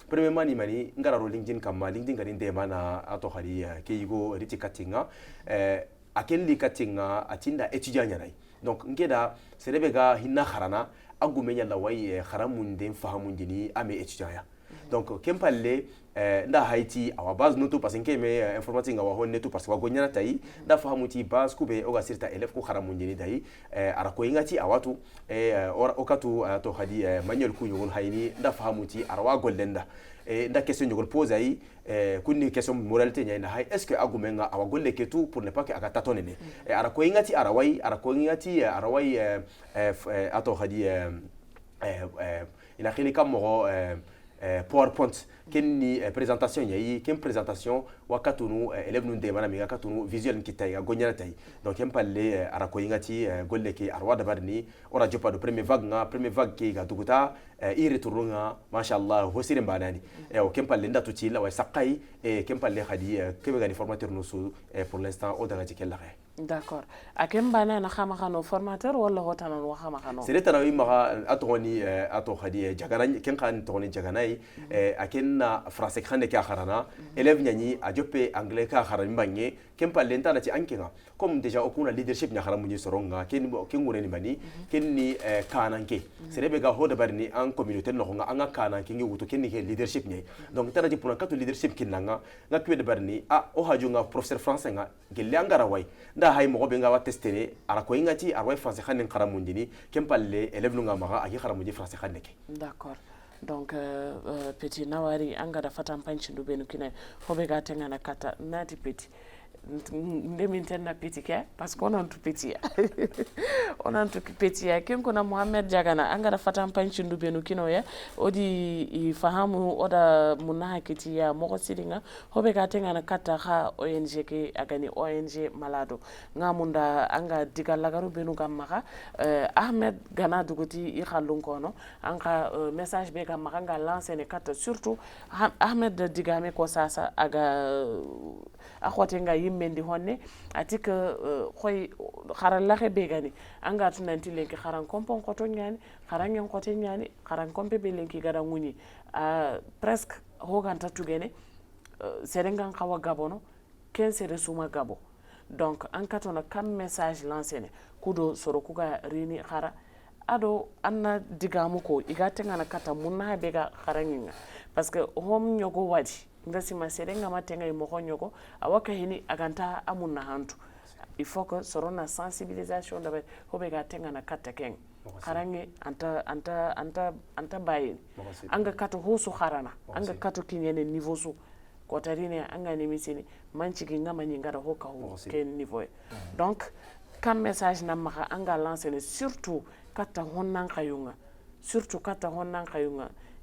Premièrement ni mani ngara ro LinkedIn kama LinkedIn garin de mana ato khari ke yigo riti katinga akelli katinga atinda étudiant nyanai donc ngeda serebega hinna kharana agumenya la way kharamunde fahamundini ame étudiant ya donc kempalle nda haiti awa base nutu parce que me informatique awa honne tu parce que wagonyana tai nda fahamuti base kube oga sirta élève ko kharamunjini dai ara ko ingati awatu okatu to hadi manuel ku yogon hayni nda fahamuti arwa gollenda nda question yogon pose ai kunni question moralité nyina hay est ce que agumenga awa golle ketu pour ne pas que aga tatonene ara ko ingati arawai ato hadi ina khini kam mo PowerPoint kenni présentation yayi ken présentation wakatunu élève nun demana mi wakatunu visuel kitay ga gonyana tay donc en palle ara ko yingati golle ki arwa dabarni ora jopa do premier vague ki ga duguta i retourunga machallah hosire banani o ken palle ndatu ci la way sakay e ken palle khadi kebe ga ni formateur no su pour l'instant o daga ci kella xé. D'accord. Akem bana na khama khano formateur wala hotanan wa khama khano. C'est tarawi ma atoni ato khadi jagana ken kan toni jaganai akenna français khande ka kharana élève nyani a jope anglais ka kharani bangi ken palle ntana ci ankenga comme déjà okuna leadership nya kharamu ni soronga ken ngureni bani ken ni kananke serebe ga hoda barni en communauté no nga anga kananke ngi wuto ken ni leadership ni donc tara ji pour katu leadership kinanga nga kwede barni o hajunga professeur français nga gelle angara way nda hay mo be nga wa testene ara ko ingati arway français khanen kharamu ndini ken palle élève no nga maga aki kharamu ji français khaneke. D'accord. Donc petit nawari anga da fatan panci ndubenu kina hobe ga tengana kata nati petit ndemintenna petit ke parce qu'on a tout petit on a tout petit ken kona Mohamed Jagana anga da fatan panci ndubenu kino ya odi fahamu oda munaha kiti ya moko silinga hobe ga tengana kata ha ONG ke agani ONG malado ngamunda anga diga lagaru benu gamaka Ahmed Gana duguti I khallun kono anga message be gamaka nga lancer ne kata surtout Ahmed digame ko sasa aga akhwate nga yimmendi honne atika khoy kharan laxe begani anga tunanti lenki kharan kompon koto nyani kharan ngen kote nyani kharan kompe be lenki gara nguni presque hoganta tugene serengan khawa gabono ken sere suma gabo donc an katona kam message lancé ne kudo soro kuga rini khara ado anna digamu ko igate ngana kata munna bega kharanginga parce que hom nyogo wadi ndasi maserenga matenga imoko nyoko awaka hini aganta amunna hantu il faut que sorona sensibilisation dabe hobe ga tenga na kata keng kharange anta bayin anga kato husu kharana anga kato kinyene niveau su kotarine anga ni misini manchi ngama nyingara hoka ho ken niveau donc kam message na maka anga lancer surtout kata honnan kayunga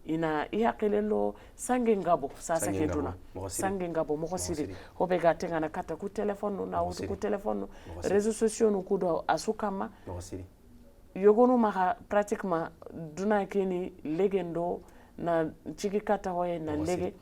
ina i hakkilelo sange ngabo sasa Sange ke ngabo, duna mogo siri. sange ngabo mogo siri hobe ga tengana kata ku telephone nu na Mogo wutu siri. ku telephone nu Mogo siri. réseaux sociaux nu kudo asukama mogo siri yogonu maha pratiquement duna keni legendo na chiki kata hoye na Mogo siri. lege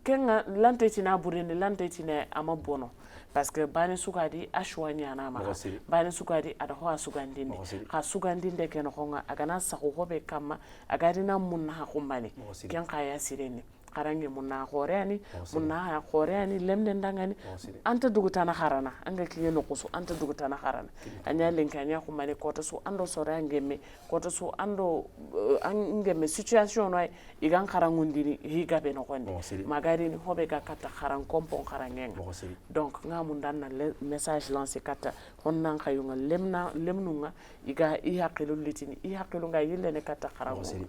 kenga lante tina burinde lante tina ama bono parce que bani sugadi ashwa nyana ma Mogo siri. bani sugadi ada ho sugandinde Mogo siri. ka sugandinde ken honga agana sahu hobe kama agadina munna ha kumbani Mogo siri. ken kaya sireni karange munna khoreani Mogo siri. munna ha khoreani lemden dangani Mogo siri. anta dugutana harana anga kiye no kusu anta dugutana harana anya lenkanya kumani kota su ando sore ngeme kota su ando ngeme situation no igan karangundini higa be no konde Mogo siri. magari ni hobe ga kata haran kompon harangen mogo siri donc ngamun dan na message lancé kata honnan khayunga lemnunga iga i haqilu litini i haqilu nga yille ne kata harango mogo siri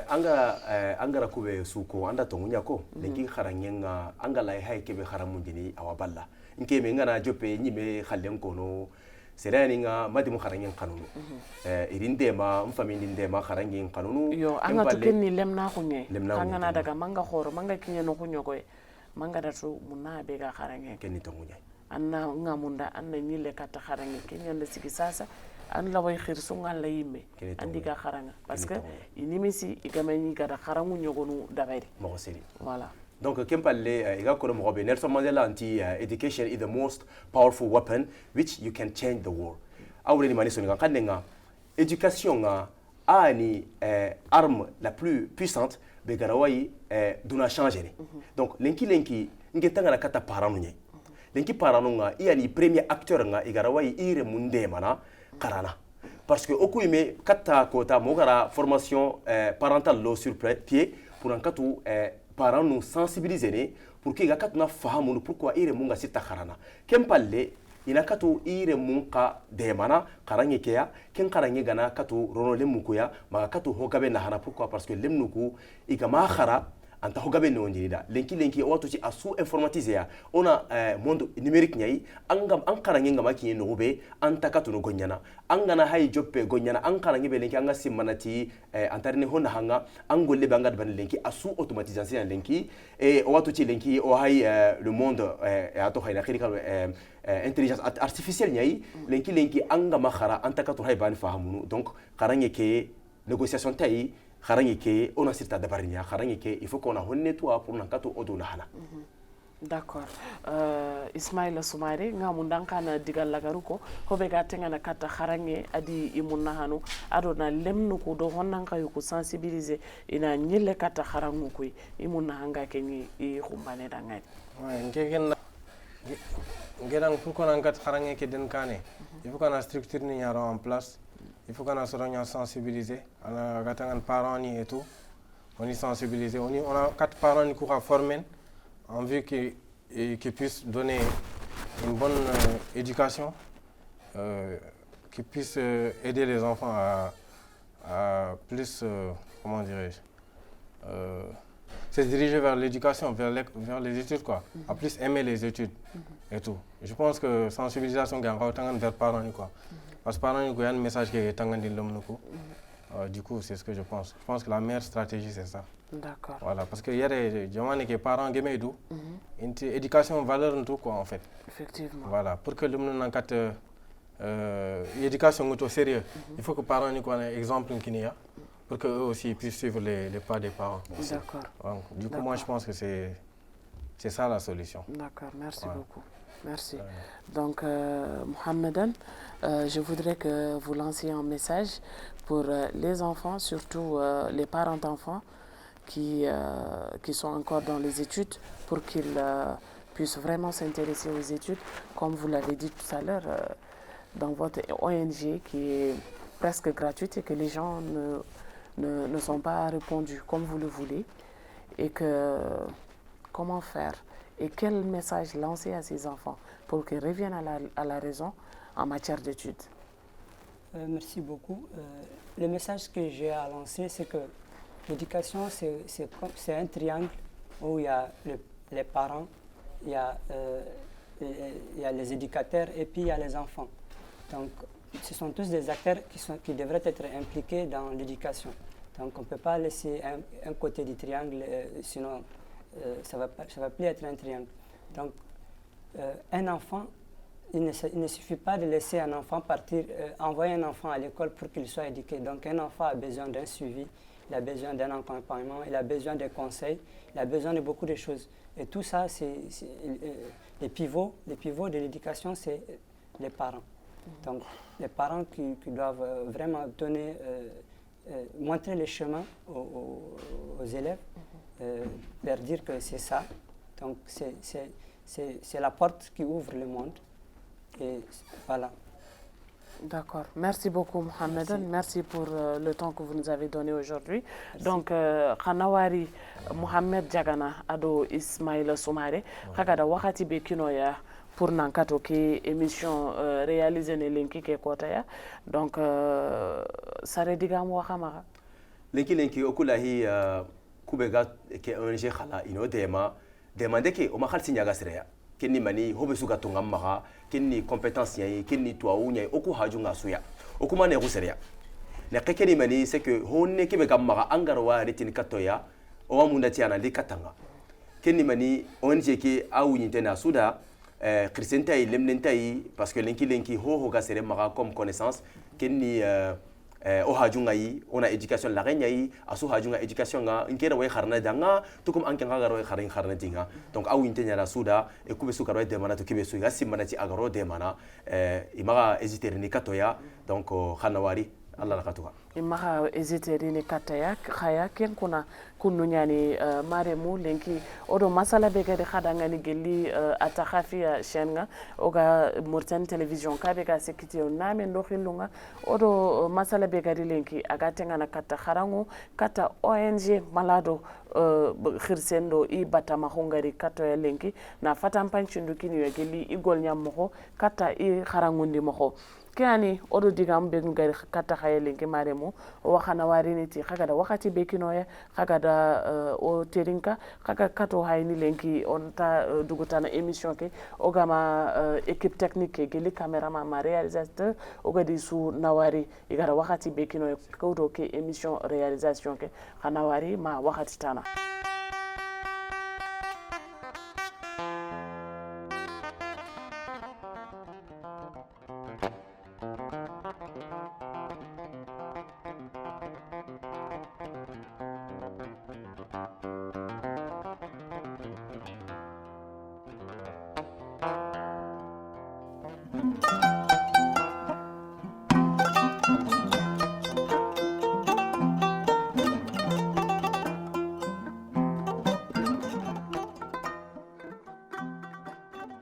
anga rakube suko anda tongunya ko lenki kharangenga anga lai hay kebe kharamundini awaballa nkeme ngana jope nyime khallen kono serani nga madimu kharangen kanunu irinde ma mfamindi ndema kharangen kanunu yo anga tukenni lemna kunye Lemna kanga na kunye. daga manga khoro manga kinye no kunyo koy manga datu munna be ga kharange kenni tongunya anna ngamunda anna nyile kata kharange kenya nda sigi sasa an la way khirsu ngal la yimme Kene tongunya. andi ga kharanga parce que tongunya. inimisi igamani ga kharangu nyogonu dabari mogo siri voilà donc kempalle iga kono mo be Nelson Mandela anti education is the most powerful weapon which you can change the world awre ni mani soninga kandenga education nga ani arme la plus puissante be garawai duna changer donc lenki ngetanga na kata paranu nye lenki paranu nga yani premier acteur nga igarawai ire munde mana karana parce que okuime kata kota mogara formation parentale lo sur pied pour en katu parents nous sensibiliser pour que gakatu na fahamu pourquoi ire munga sita kharana kempalle ina katu ire munka de mana karange keya ken karange gana katu rono lemukuya ma katu hogabe na hana pourquoi parce que lemnuku igama khara anta hogabe no ndida lenki watu ci asu informatiser ya ona monde numérique nyai angam an karange ngama kinye no be anta katu no gonyana angana hay joppe gonyana an karange be lenki anga simmanati antarne honna hanga angolle banga ban lenki asu automatisation lenki watu ci lenki o hay le monde ato hayna khirika intelligence artificielle nyai lenki anga makhara anta katu hay ban fahamunu donc karange ke négociation tay kharangi ke on a sirta dabarnya kharangi ke il faut qu'on a honne toi pour nakato oduna hala d'accord Ismaila Soumaré ngamundan kana digal lagaruko hobe ga tengana kata kharange adi imunna hanu adona lemnu ko do honnan kayu ko sensibiliser ina nyille kata kharangu ko imunna hanga kenyi i khumbane dangani ouais ngegen ngedan pour qu'on en kat kharange ke den kane il faut qu'on a structure ni yaro en place. Il faut qu'on a sensibilisé, on a des parents et tout, on est sensibilisé, on a 4 parents qui courent à former en vue qu'ils puissent donner une bonne éducation, qui puissent aider les enfants à plus, comment dirais-je, se diriger vers l'éducation, vers les études quoi, à plus aimer les études et tout. Je pense que sensibilisation gagne autant vers parents quoi. Parce que parents, il y a un message qui est en du coup, c'est ce que je pense. Je pense que la meilleure stratégie, c'est ça. D'accord. Voilà, parce qu'il y a des gens qui sont parents qui ont une éducation valeur tout quoi en fait. Effectivement. Voilà, pour que l'éducation soit sérieux, il faut que les parents aient un exemple qui a pour qu'eux aussi puissent suivre les pas des parents. D'accord. Donc, du coup, moi, je pense que c'est ça la solution. D'accord, merci beaucoup. Merci. Donc, Mohamedan, je voudrais que vous lanciez un message pour les enfants, surtout les parents d'enfants qui sont encore dans les études, pour qu'ils puissent vraiment s'intéresser aux études, comme vous l'avez dit tout à l'heure, dans votre ONG qui est presque gratuite et que les gens ne sont pas répondus comme vous le voulez. Et que, comment faire? Et quel message lancer à ces enfants pour qu'ils reviennent à la raison en matière d'études? Merci beaucoup. Le message que j'ai à lancer, c'est que l'éducation, c'est un triangle où il y a les parents, il y a les éducateurs et puis il y a les enfants. Donc, ce sont tous des acteurs qui devraient être impliqués dans l'éducation. Donc on ne peut pas laisser un côté du triangle, sinon ça va plus être un triangle. Donc un enfant, il ne suffit pas de laisser un enfant partir, envoyer un enfant à l'école pour qu'il soit éduqué. Donc un enfant a besoin d'un suivi, il a besoin d'un accompagnement, il a besoin de conseils, il a besoin de beaucoup de choses. Et tout ça, les pivots de l'éducation, c'est les parents. Donc les parents qui doivent vraiment donner, montrer le chemin aux élèves, leur dire que c'est ça. Donc c'est la porte qui ouvre le monde. Et voilà. D'accord. Merci beaucoup, Mohamed. Merci pour le temps que vous nous avez donné aujourd'hui. Donc, Khanawari Mohamed Jagana Ado Ismaïla Soumare, Kagada Wakati Bekinoya pour Nankato qui émission réalisée ne Linki ke Kotaya. Donc, Sare Digam Wakamara. Linki Okulahi Kubega ke ONG Khala ino demande ke Omakal Sinyaga Serea. Kenni mani hobe suka tunga maga kenni compétence yayi kenni tuaou nyai oku hajunga suya okuma ne ruseria ne kekeni mani c'est que honne kebe kam maga angarwa retini katoya o amunda tiana li katanga kenni mani onje ki awu nyintena suda christianita yi lemnenta yi parce que lenki ho ga sere maga comme connaissance kenni o hajunga yi ona éducation la renya yi asu hajunga éducation nga nkera way kharna danga tukum anke nga garo kharna dinga donc awu intenya la suda e kube su garo de mana to kibe su ga simana ci agaro de mana imaga hésiter ni katoya donc khanawari Allah la katuka imaga hésiter ni kataya khaya ken kuna kunu nyani maremu lenki odo masala be gade khadanga ni gelli atakhafia shenga oga Mauritanie television kabe ga sekiti name ndo khilunga odo masala be gade lenki agatenga na kata kharangu kata ONG malado khirsendo i batama hongari kato ya lenki na fatampanchundu kini ya gelli igol nyammo kata i kharangundi mo kiani odo digam be ngari kata khayele ngi maremu waxana wariniti khagada wakati bekinoya khagada o terinka khaga kato hayni lenki onta dugutana émission ke ogama équipe technique geli cameraman ma réalisateur ogadi su nawari igara wakati bekinoya kawdo ke émission réalisation ke khanawari ma wakati tana